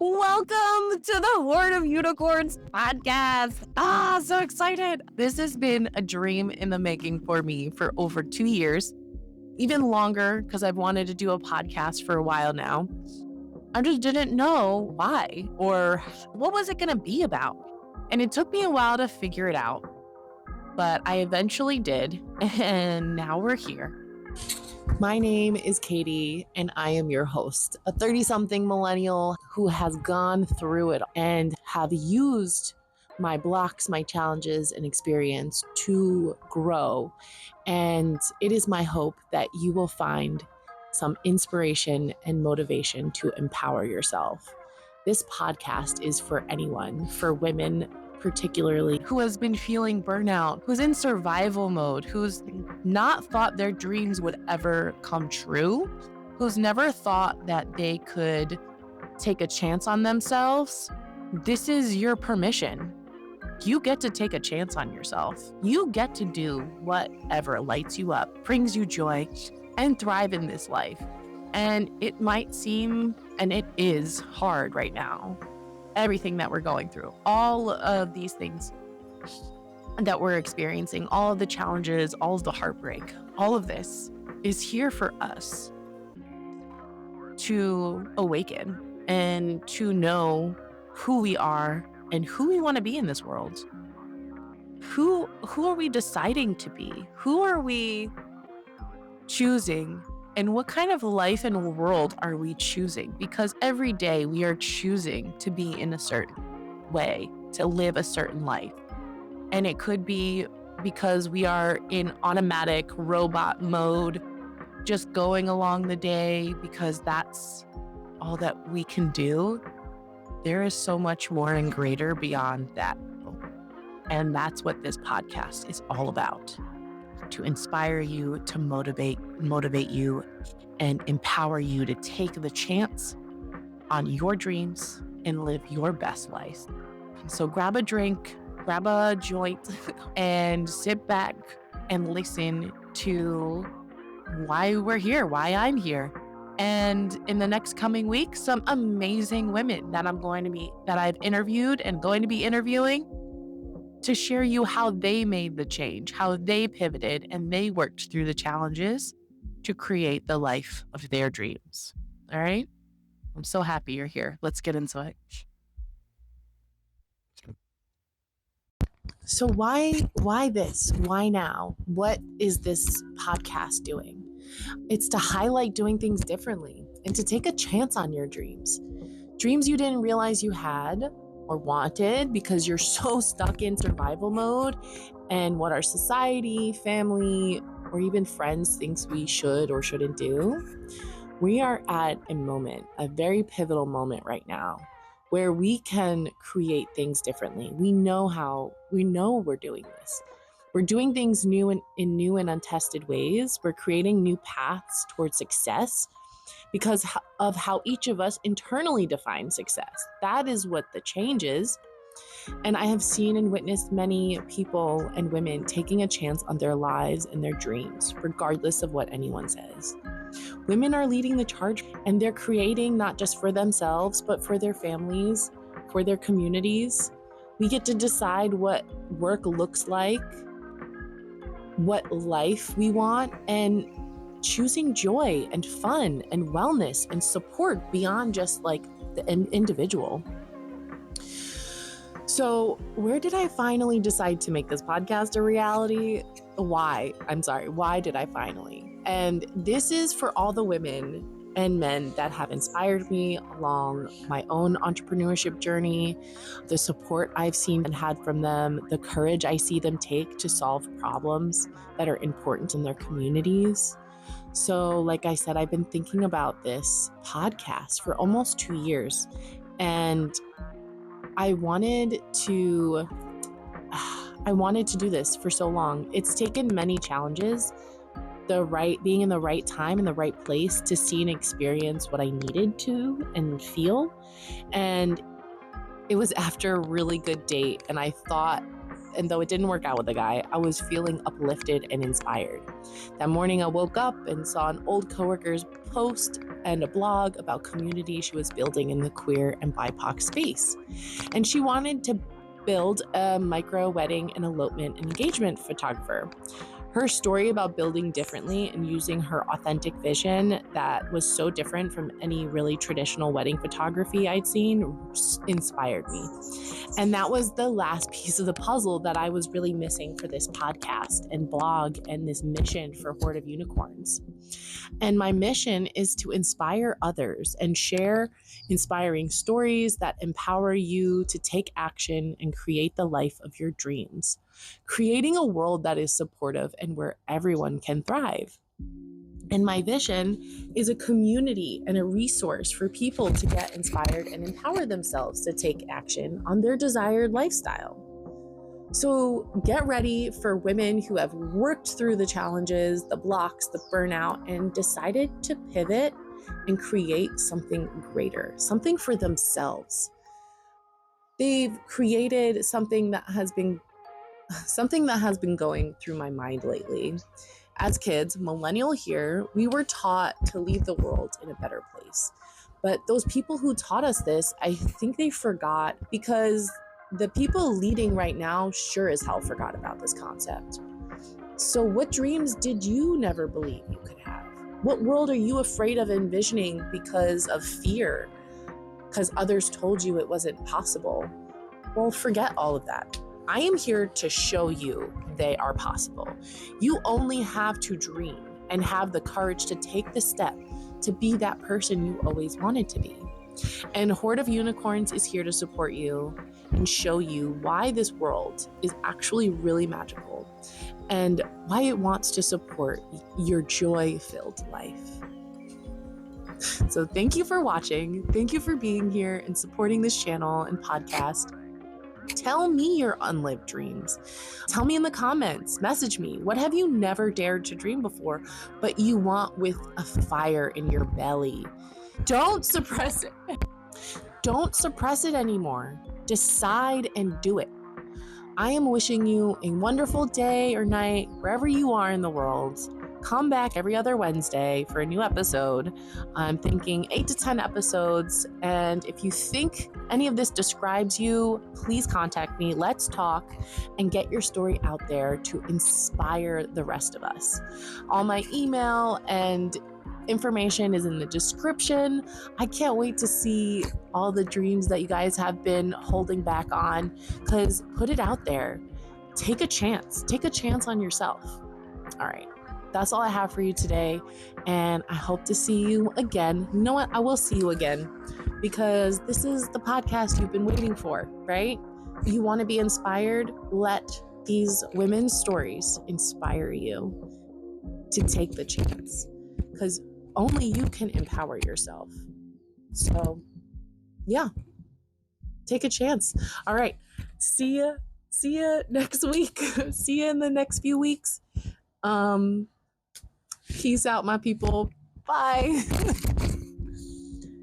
Welcome to the Horde of Unicorns podcast. So excited. This has been a dream in the making for me for over 2 years, even longer because I've wanted to do a podcast for a while now. I just didn't know why or what was it going to be about. And it took me a while to figure it out, but I eventually did. And now we're here. My name is Katie, and I am your host, a 30-something millennial who has gone through it and have used my blocks, my challenges, and experience to grow. And it is my hope that you will find some inspiration and motivation to empower yourself. This podcast is for anyone, for women particularly, who has been feeling burnout, who's in survival mode, who's not thought their dreams would ever come true, who's never thought that they could take a chance on themselves. This is your permission. You get to take a chance on yourself. You get to do whatever lights you up, brings you joy, and thrive in this life. And it might seem, and it is hard right now, everything that we're going through, all of these things that we're experiencing, all of the challenges, all of the heartbreak, all of this is here for us to awaken and to know who we are and who we want to be in this world. Who are we deciding to be? Who are we choosing? And what kind of life and world are we choosing? Because every day we are choosing to be in a certain way, to live a certain life. And it could be because we are in automatic robot mode, just going along the day because that's all that we can do. There is so much more and greater beyond that. And that's what this podcast is all about. To inspire you, to motivate you, and empower you to take the chance on your dreams and live your best life. So grab a drink, grab a joint, and sit back and listen to why we're here, why I'm here. And in the next coming week, some amazing women that I've interviewed and going to be interviewing, to share you how they made the change, how they pivoted, and they worked through the challenges to create the life of their dreams. All right? I'm so happy you're here. Let's get into it. So why this? Why now? What is this podcast doing? It's to highlight doing things differently and to take a chance on your dreams. Dreams you didn't realize you had or wanted because you're so stuck in survival mode and what our society, family, or even friends thinks we should or shouldn't do. We are at a very pivotal moment right now where we can create things differently. We know we're doing this. We're doing things in new and untested ways. We're creating new paths towards success because of how each of us internally define success. That is what the change is. And I have seen and witnessed many people and women taking a chance on their lives and their dreams, regardless of what anyone says. Women are leading the charge, and they're creating not just for themselves, but for their families, for their communities. We get to decide what work looks like, what life we want, and choosing joy and fun and wellness and support beyond just like the individual. So where did I finally decide to make this podcast a reality? Why did I finally? And this is for all the women and men that have inspired me along my own entrepreneurship journey, the support I've seen and had from them, the courage I see them take to solve problems that are important in their communities. So like I said, I've been thinking about this podcast for almost 2 years, and I wanted to do this for so long. It's taken many challenges, being in the right time in the right place to see and experience what I needed to and feel. And it was after a really good date, and I thought and though it didn't work out with the guy, I was feeling uplifted and inspired. That morning I woke up and saw an old coworker's post and a blog about community she was building in the queer and BIPOC space. And she wanted to build a micro wedding and elopement and engagement photographer. Her story about building differently and using her authentic vision that was so different from any really traditional wedding photography I'd seen inspired me. And that was the last piece of the puzzle that I was really missing for this podcast and blog and this mission for Horde of Unicorns. And my mission is to inspire others and share inspiring stories that empower you to take action and create the life of your dreams, creating a world that is supportive and where everyone can thrive. And my vision is a community and a resource for people to get inspired and empower themselves to take action on their desired lifestyle. So get ready for women who have worked through the challenges, the blocks, the burnout, and decided to pivot and create something greater, something for themselves. They've created something that has been going through my mind lately. As kids, millennial here, we were taught to leave the world in a better place. But those people who taught us this, I think they forgot, because the people leading right now sure as hell forgot about this concept. So what dreams did you never believe you could have? What world are you afraid of envisioning because of fear? Because others told you it wasn't possible? Well, forget all of that. I am here to show you they are possible. You only have to dream and have the courage to take the step to be that person you always wanted to be. And Horde of Unicorns is here to support you and show you why this world is actually really magical and why it wants to support your joy-filled life. So thank you for watching. Thank you for being here and supporting this channel and podcast. Tell me your unlived dreams. Tell me in the comments, message me. What have you never dared to dream before, but you want with a fire in your belly? Don't suppress it. Don't suppress it anymore. Decide and do it. I am wishing you a wonderful day or night, wherever you are in the world. Come back every other Wednesday for a new episode. I'm thinking 8 to 10 episodes. And if you think any of this describes you, please contact me. Let's talk and get your story out there to inspire the rest of us. All my email and information is in the description. I can't wait to see all the dreams that you guys have been holding back on, because put it out there. Take a chance. Take a chance on yourself. All right. That's all I have for you today. And I hope to see you again. You know what? I will see you again, because this is the podcast you've been waiting for, right? You want to be inspired? Let these women's stories inspire you to take the chance, because only you can empower yourself. So yeah, take a chance. All right. See ya next week. See ya in the next few weeks. Peace out, my people. Bye.